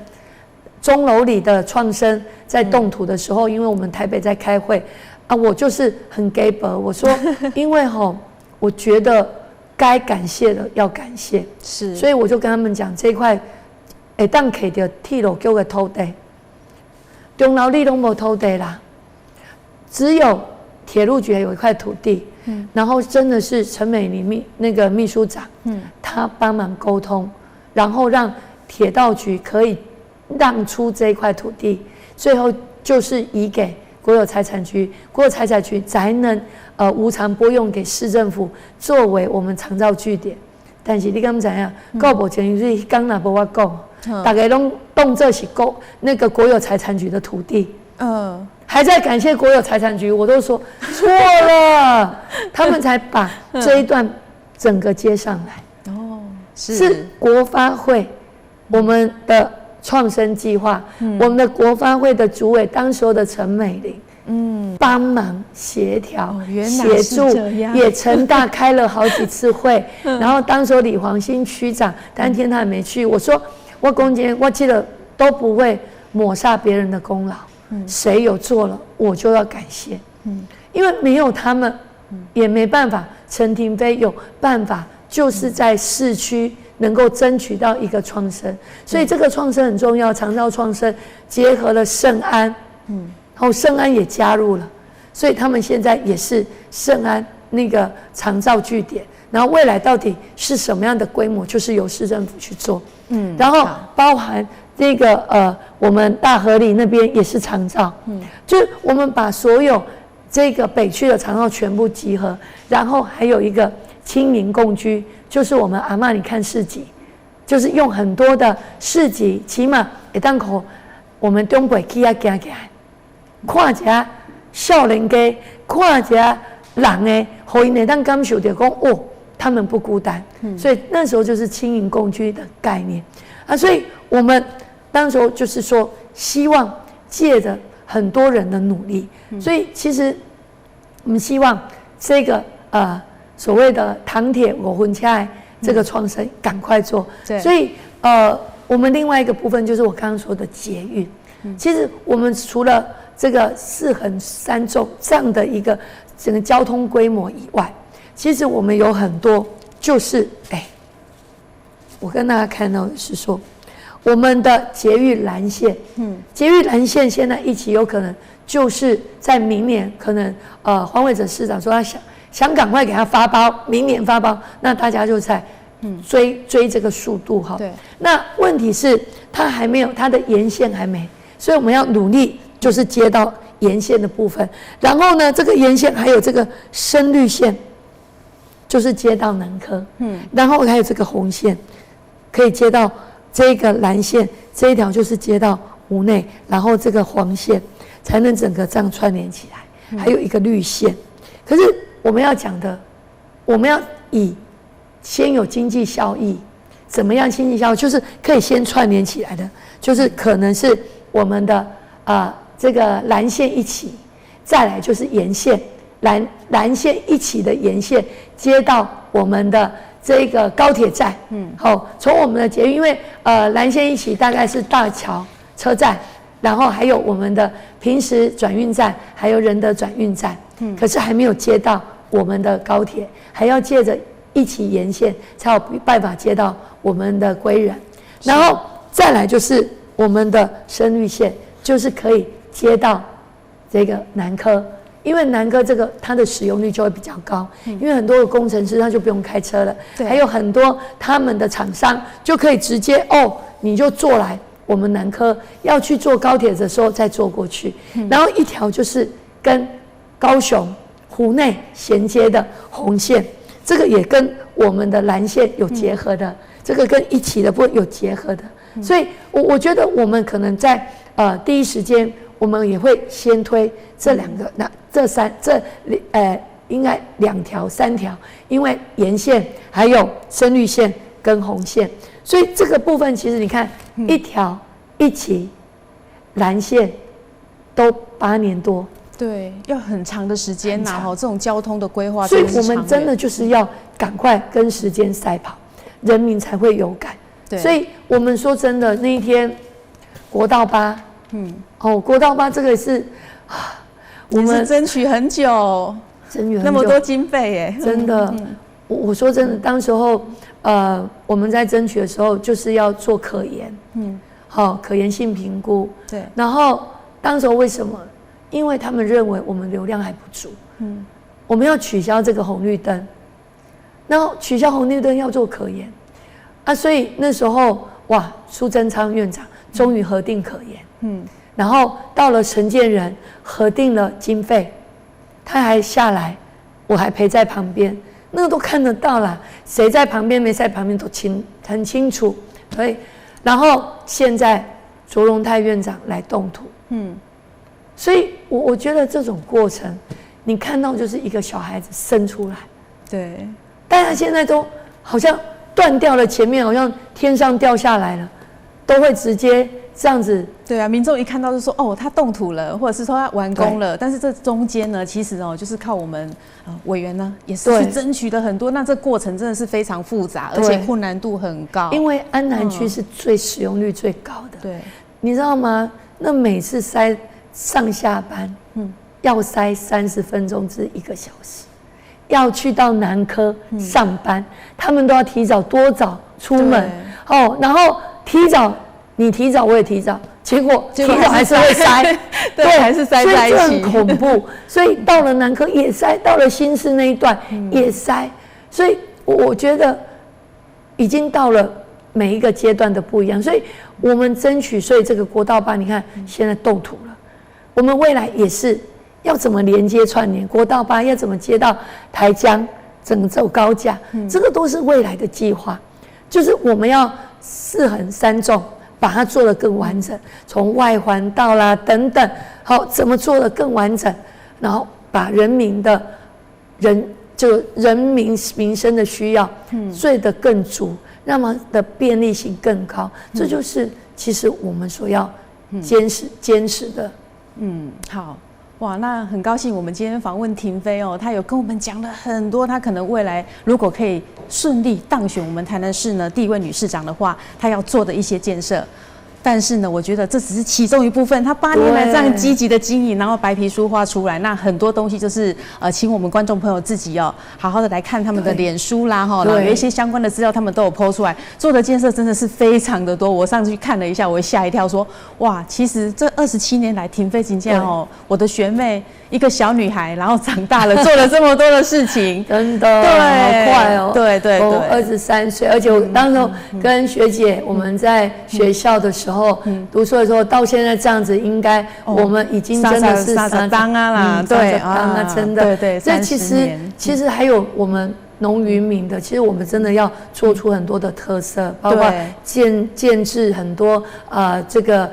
钟楼里的创生在动土的时候，因为我们台北在开会我就是很给本，我说因为我觉得该感谢的要感谢，是，所以我就跟他们讲这一块。当摕到铁路局的土地，中劳里都没土地啦，只有铁路局有一块土地，然后真的是陈美玲那个秘书长，他帮忙沟通，然后让铁道局可以让出这一块土地，最后就是移给国有财产局，国有财产局才能无偿拨用给市政府，作为我们长照据点。但是你敢知影？到目前为止，刚若无我讲，大家拢当作是那个国有财产局的土地，还在感谢国有财产局，我都说错了，他们才把这一段整个接上来。是国发会，我们的创生计划，我们的国发会的主委，当时候的陈美玲。帮忙协调、协助，也成大开了好几次会。然后当时李黄兴区长当天他也没去。我说我公检我记得都不会抹杀别人的功劳，谁有做了我就要感谢。因为没有他们，也没办法。陈亭妃有办法，就是在市区能够争取到一个创生，所以这个创生很重要。长照创生结合了圣安，然后圣安也加入了，所以他们现在也是圣安那个长照据点。然后未来到底是什么样的规模，就是由市政府去做。然后包含这个我们大河里那边也是长照，就是我们把所有这个北区的长照全部集合，然后还有一个亲民共居，就是我们阿嬷你看市集，就是用很多的市集，起码会当口我们东北去行起来。看一下少年家，看一下人的，互因会当感受到讲他们不孤单。所以那时候就是亲邻共居的概念所以我们当时候就是说，希望借着很多人的努力，所以其实我们希望这个所谓的糖铁五分车这个创生赶快做。所以我们另外一个部分就是我刚刚说的捷运。其实我们除了这个4横3纵这样的一个整个交通规模以外，其实我们有很多就是我跟大家看到的是说，我们的捷运蓝线，捷运蓝线现在一起有可能就是在明年，可能黄伟哲市长说他想赶快给他发包，明年发包，那大家就在追这个速度哈。对。那问题是它还没有，它的沿线还没，所以我们要努力，就是接到沿线的部分。然后呢，这个沿线还有这个深绿线，就是接到南科，然后还有这个红线，可以接到这个蓝线，这一条就是接到湖内，然后这个黄线才能整个这样串联起来，还有一个绿线。可是我们要讲的，我们要先有经济效益，怎么样经济效益？就是可以先串联起来的，就是可能是我们的这个蓝线一起，再来就是沿线蓝线一起的沿线接到我们的这个高铁站，好，从我们的捷运，因为蓝线一起大概是大桥车站，然后还有我们的平时转运站，还有仁德转运站，可是还没有接到我们的高铁，还要借着一起沿线才有办法接到我们的归仁，然后再来就是我们的深绿线，就是可以接到这个南科，因为南科这个它的使用率就会比较高，因为很多的工程师他就不用开车了，还有很多他们的厂商就可以直接你就坐来我们南科，要去坐高铁的时候再坐过去，然后一条就是跟高雄湖内衔接的红线，这个也跟我们的蓝线有结合的，这个跟一起的部分有结合的，所以我觉得我们可能在第一时间，我们也会先推这两个，应该2条3条，因为沿线还有深绿线跟红线，所以这个部分其实你看一条一起蓝线都8年多。对，要很长的时间呐，这种交通的规划，所以我们真的就是要赶快跟时间赛跑，人民才会有感。对，所以我们说真的，那一天国道8，国道8这个是我们争取很久，那么多经费耶，真的。我说真的，当时候我们在争取的时候，就是要做可研，可研性评估。对，然后当时候为什么？因为他们认为我们流量还不足，我们要取消这个红绿灯，然后取消红绿灯要做可研，所以那时候苏贞昌院长终于核定可研，然后到了陈建仁核定了经费，他还下来，我还陪在旁边，那个都看得到啦，谁在旁边没在旁边都很清楚，所以，然后现在卓荣泰院长来动土，所以我觉得这种过程，你看到就是一个小孩子生出来，对，但他现在都好像断掉了，前面好像天上掉下来了，都会直接这样子。对啊，民众一看到就说他动土了，或者是说他完工了，但是这中间呢，其实就是靠我们委员呢也是去争取的很多，那这过程真的是非常复杂，而且困难度很高。因为安南区是最使用率最高的，对，你知道吗？那每次塞上下班，要塞30分钟至1个小时，要去到南科上班，他们都要提早多早出门，然后你提早我也提早，结果提早还是会塞，对，还是塞在一起，所以这很恐怖。所以到了南科也塞，到了新市那一段也塞，所以我觉得已经到了每一个阶段的不一样，所以我们争取，所以这个国道8，你看现在动土了。我们未来也是要怎么连接串联国道8，要怎么接到台江，怎么走高架，这个都是未来的计划。就是我们要4横3纵，把它做得更完整，从外环道啦等等，好，怎么做得更完整，然后把人民民生的需要做得更足，那么的便利性更高，这就是其实我们所要坚持的。好，哇，那很高兴我们今天访问亭妃他有跟我们讲了很多，他可能未来如果可以顺利当选我们台南市呢第1位女市长的话，他要做的一些建设。但是呢，我觉得这只是其中一部分。他8年来这样积极的经营，然后白皮书画出来，那很多东西就是请我们观众朋友自己好好的来看他们的脸书啦哈，然后有一些相关的资料他们都有 po 出来，做的建设真的是非常的多。我上次去看了一下，我吓一跳说，哇，其实这27年来停飞停建我的学妹一个小女孩，然后长大了，做了这么多的事情，真的，对，好快哦，对对对，23岁，而且我当时跟学姐我们在学校的时候读书的时候，到现在这样子，应该我们已经真的是撒当啊啦，对啊，真的，对，这其实还有我们农渔民的，其实我们真的要做出很多的特色，包括建制很多这个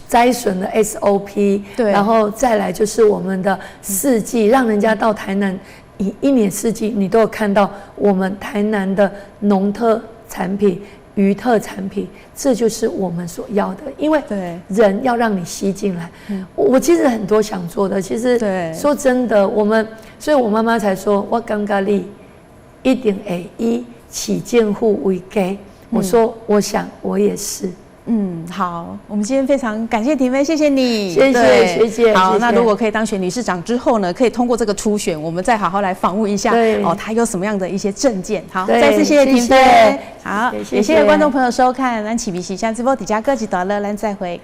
摘笋的 SOP， 对，然后再来就是我们的四季，让人家到台南一年四季你都有看到我们台南的农特产品。鱼特产品，这就是我们所要的，因为人要让你吸进来。我其实很多想做的，其实说真的，所以我妈妈才说，我感觉你一定会以起建户为家。我说，我想我也是。好，我们今天非常感谢婷飞，谢谢你，谢谢学姐。好，那如果可以当选理事长之后呢，可以通过这个初选，我们再好好来访问一下他有什么样的一些政见。好，再次谢谢婷飞。好，也谢谢观众朋友收看，咱起比喜下直播底下各级到了，咱再会。